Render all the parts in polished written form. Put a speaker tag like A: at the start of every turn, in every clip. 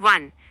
A: 1.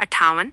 A: 58,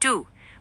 A: 2.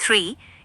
A: 3.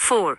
A: 4.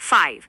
A: 5.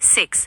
A: 6.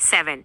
A: 7.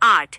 A: 8.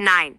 A: 9.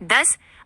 A: 10.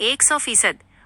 A: 100%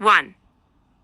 A: 1.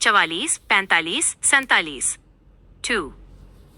A: 44, 45, 47। 2.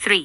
A: 3.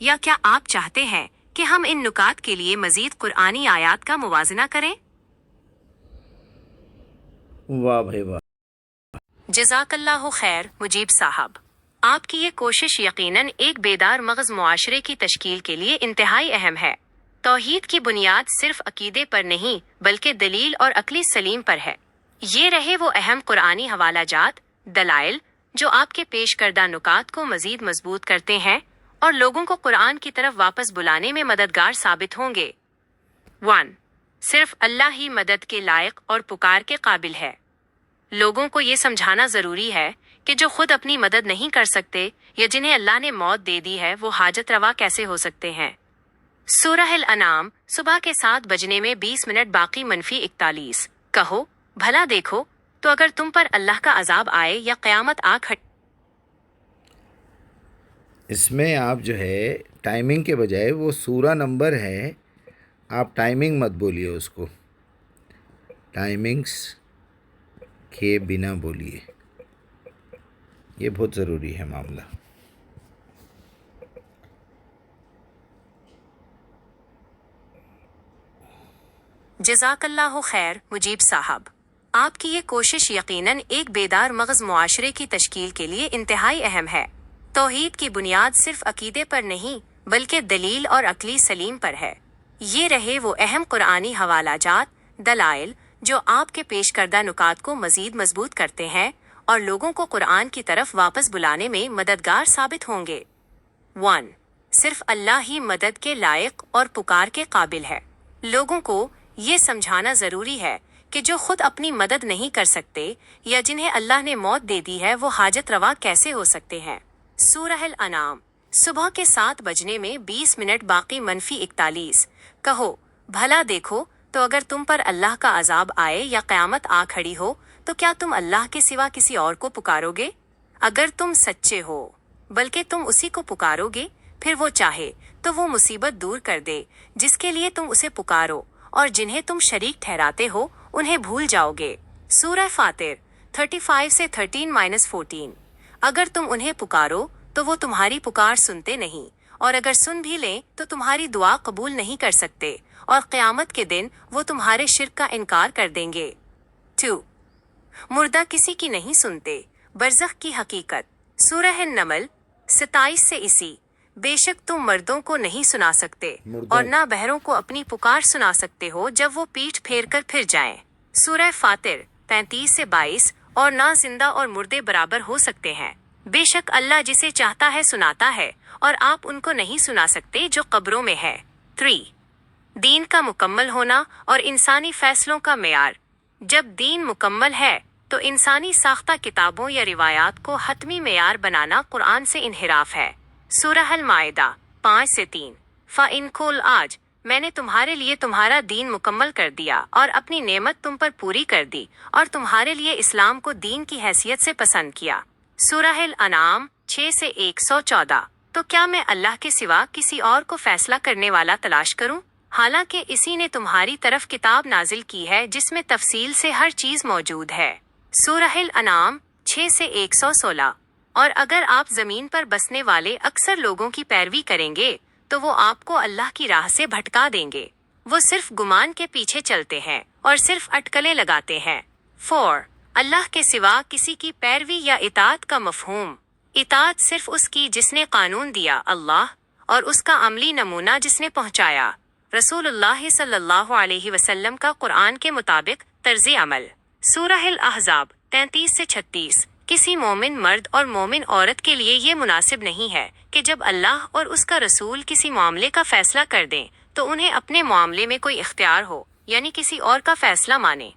A: یا کیا آپ چاہتے ہیں کہ ہم ان نکات کے لیے مزید قرآنی آیات کا موازنہ کریں؟
B: واہ بھائی واہ.
A: جزاک اللہ خیر مجیب صاحب. آپ کی یہ کوشش یقیناً ایک بیدار مغز معاشرے کی تشکیل کے لیے انتہائی اہم ہے. توحید کی بنیاد صرف عقیدے پر نہیں بلکہ دلیل اور عقلی سلیم پر ہے. یہ رہے وہ اہم قرآنی حوالہ جات، دلائل، جو آپ کے پیش کردہ نکات کو مزید مضبوط کرتے ہیں اور لوگوں کو قرآن کی طرف واپس بلانے میں مددگار ثابت ہوں گے. 1. صرف اللہ ہی مدد کے لائق اور پکار کے قابل ہے. لوگوں کو یہ سمجھانا ضروری ہے کہ جو خود اپنی مدد نہیں کر سکتے یا جنہیں اللہ نے موت دے دی ہے وہ حاجت روا کیسے ہو سکتے ہیں. سورہ الانعام صبح کے 7 بجنے میں 20 منٹ باقی -41. کہو بھلا دیکھو تو اگر تم پر اللہ کا عذاب آئے یا قیامت آ کھڑی.
B: اس میں آپ جو ہے ٹائمنگ کے بجائے وہ سورہ نمبر ہے، آپ ٹائمنگ مت بولیے، اس کو ٹائمنگس کے بنا بولیے، یہ بہت ضروری ہے معاملہ.
A: جزاک اللہ خیر مجیب صاحب. آپ کی یہ کوشش یقیناً ایک بیدار مغز معاشرے کی تشکیل کے لیے انتہائی اہم ہے. توحید کی بنیاد صرف عقیدے پر نہیں بلکہ دلیل اور عقلی سلیم پر ہے. یہ رہے وہ اہم قرآنی حوالہ جات، دلائل، جو آپ کے پیش کردہ نکات کو مزید مضبوط کرتے ہیں اور لوگوں کو قرآن کی طرف واپس بلانے میں مددگار ثابت ہوں گے. 1. صرف اللہ ہی مدد کے لائق اور پکار کے قابل ہے. لوگوں کو یہ سمجھانا ضروری ہے کہ جو خود اپنی مدد نہیں کر سکتے یا جنہیں اللہ نے موت دے دی ہے وہ حاجت روا کیسے ہو سکتے ہیں. سورہ الانعام صبح کے 7 بجنے میں 20 منٹ باقی -41. کہو بھلا دیکھو تو اگر تم پر اللہ کا عذاب آئے یا قیامت آ کھڑی ہو تو کیا تم اللہ کے سوا کسی اور کو پکارو گے؟ اگر تم سچے ہو بلکہ تم اسی کو پکارو گے، پھر وہ چاہے تو وہ مصیبت دور کر دے جس کے لیے تم اسے پکارو، اور جنہیں تم شریک ٹھہراتے ہو انہیں بھول جاؤ گے. سورہ فاطر 35 سے 13-14. اگر تم انہیں پکارو تو وہ تمہاری پکار سنتے نہیں، اور اگر سن بھی لیں تو تمہاری دعا قبول نہیں کر سکتے، اور قیامت کے دن وہ تمہارے شرک کا انکار کر دیں گے. 2. مردہ کسی کی نہیں سنتے، برزخ کی حقیقت. سورہ النمل 27 سے 80. بے شک تم مردوں کو نہیں سنا سکتے اور نہ بہروں کو اپنی پکار سنا سکتے ہو جب وہ پیٹھ پھیر کر پھر جائیں. سورہ فاطر 35 سے 22. اور نہ زندہ اور مردے برابر ہو سکتے ہیں، بے شک اللہ جسے چاہتا ہے سناتا ہے، اور آپ ان کو نہیں سنا سکتے جو قبروں میں ہے. 3. دین کا مکمل ہونا اور انسانی فیصلوں کا معیار. جب دین مکمل ہے تو انسانی ساختہ کتابوں یا روایات کو حتمی معیار بنانا قرآن سے انحراف ہے. سورہ المائدہ 5 سے 3. فَإِن قُلْ آج میں نے تمہارے لیے تمہارا دین مکمل کر دیا اور اپنی نعمت تم پر پوری کر دی اور تمہارے لیے اسلام کو دین کی حیثیت سے پسند کیا. سورہ الانعام 6 سے 114. تو کیا میں اللہ کے سوا کسی اور کو فیصلہ کرنے والا تلاش کروں، حالانکہ اسی نے تمہاری طرف کتاب نازل کی ہے جس میں تفصیل سے ہر چیز موجود ہے. سورہ الانعام 6 سے 116. اور اگر آپ زمین پر بسنے والے اکثر لوگوں کی پیروی کریں گے تو وہ آپ کو اللہ کی راہ سے بھٹکا دیں گے. وہ صرف گمان کے پیچھے چلتے ہیں اور صرف اٹکلیں لگاتے ہیں. 4. اللہ کے سوا کسی کی پیروی یا اطاعت کا مفہوم. اطاعت صرف اس کی جس نے قانون دیا، اللہ، اور اس کا عملی نمونہ جس نے پہنچایا، رسول اللہ صلی اللہ علیہ وسلم کا قرآن کے مطابق طرز عمل. سورہ الاحزاب 33 سے 36. کسی مومن مرد اور مومن عورت کے لیے یہ مناسب نہیں ہے کہ جب اللہ اور اس کا رسول کسی معاملے کا فیصلہ کر دیں تو انہیں اپنے معاملے میں کوئی اختیار ہو، یعنی کسی اور کا فیصلہ مانے.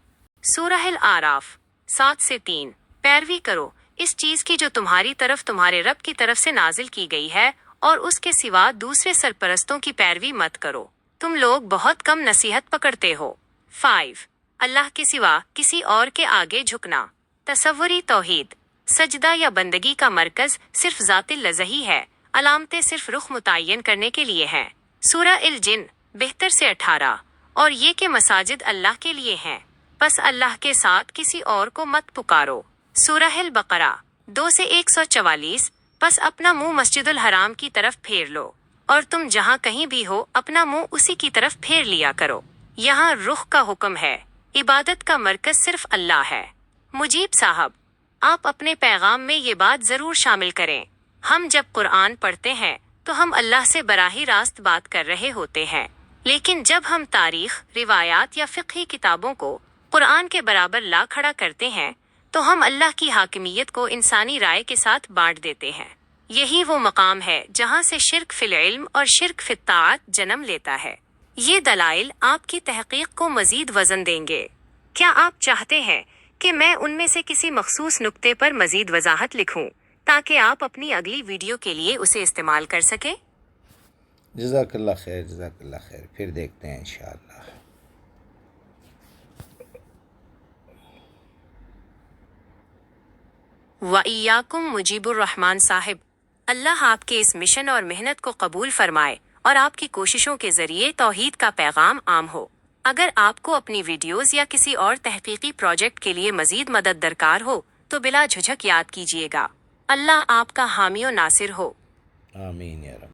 A: سورہ الاعراف 7 سے 3. پیروی کرو اس چیز کی جو تمہاری طرف تمہارے رب کی طرف سے نازل کی گئی ہے، اور اس کے سوا دوسرے سرپرستوں کی پیروی مت کرو، تم لوگ بہت کم نصیحت پکڑتے ہو. 5. اللہ کے سوا کسی اور کے آگے جھکنا. تصوری توحید. سجدہ یا بندگی کا مرکز صرف ذات اللہ ہی ہے، علامتیں صرف رخ متعین کرنے کے لیے ہیں. سورہ الجن 72 سے 18. اور یہ کہ مساجد اللہ کے لیے ہیں، پس اللہ کے ساتھ کسی اور کو مت پکارو. سورہ البقرہ 2 سے 144. پس اپنا منہ مسجد الحرام کی طرف پھیر لو اور تم جہاں کہیں بھی ہو اپنا منہ اسی کی طرف پھیر لیا کرو۔ یہاں رخ کا حکم ہے، عبادت کا مرکز صرف اللہ ہے۔ مجیب صاحب، آپ اپنے پیغام میں یہ بات ضرور شامل کریں۔ ہم جب قرآن پڑھتے ہیں تو ہم اللہ سے براہ راست بات کر رہے ہوتے ہیں، لیکن جب ہم تاریخ، روایات یا فقہی کتابوں کو قرآن کے برابر لا کھڑا کرتے ہیں تو ہم اللہ کی حاکمیت کو انسانی رائے کے ساتھ بانٹ دیتے ہیں۔ یہی وہ مقام ہے جہاں سے شرک فی العلم اور شرک فی الطاعت جنم لیتا ہے۔ یہ دلائل آپ کی تحقیق کو مزید وزن دیں گے۔ کیا آپ چاہتے ہیں کہ میں ان میں سے کسی مخصوص نقطے پر مزید وضاحت لکھوں تاکہ آپ اپنی اگلی ویڈیو کے لیے اسے استعمال کر سکیں؟
B: جزاک اللہ خیر، جزاک اللہ خیر، پھر دیکھتے ہیں انشاءاللہ۔
A: وَإِيَّاكُمْ مجیب الرحمان صاحب، اللہ آپ کے اس مشن اور محنت کو قبول فرمائے اور آپ کی کوششوں کے ذریعے توحید کا پیغام عام ہو۔ اگر آپ کو اپنی ویڈیوز یا کسی اور تحقیقی پروجیکٹ کے لیے مزید مدد درکار ہو تو بلا جھجھک یاد کیجیے گا۔ اللہ آپ کا حامی و ناصر ہو۔
B: آمین یا رب۔